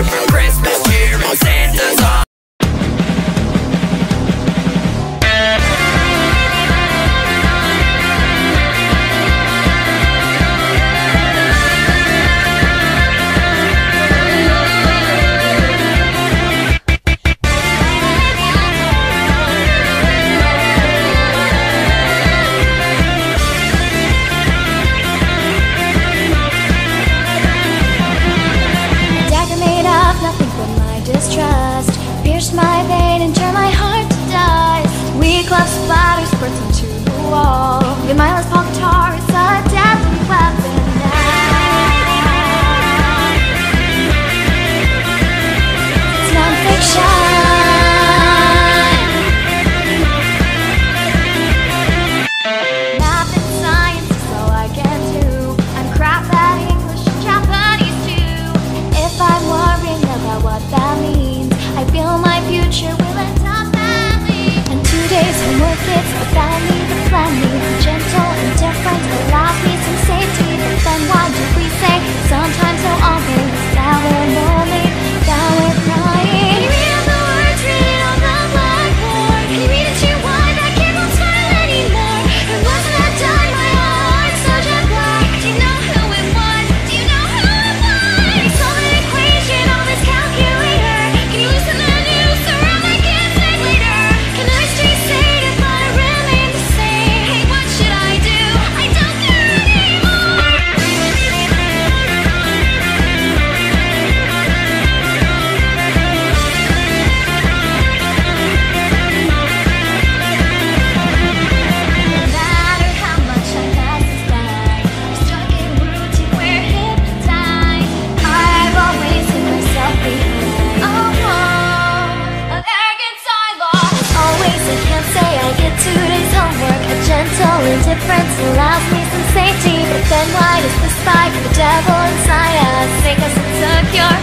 from Christmas cheer and Santa's on. Distrust pierced my vein and turned my heart to dust. Weak love splatter spurts into the wall. Your mindless pop guitar is a deadly weapon now. It's non-fiction. Math and science is all I can do. I'm crap at English and Japanese too. If I'm worrying about what that means, I feel my future will end up badly. And 2 days homework it's about me, the plan me, gentle and different allows me some safety. But then why do we say sometimes so always that we're lonely, that we're crying? Can you read all the words written on the blackboard? Can you read it too wide? I can't hold smile anymore. Or wasn't that done? My heart's so jet black. Do you know who it was? Do you know who it was? Solve an equation on this calculator. Can you loosen the noose around my kids' neck later? Can I stay sane if I remain the same? Hey, what should I do? I don't care anymore. No matter how much I pass this by, we're stuck in routine, we're hypnotized. I've always hit myself behind. Arrogance I lost. Always I can't say I get 2 days homework. A gentle indifference allows me some safety. But then why does the spike, the devil inside us, make us insecure?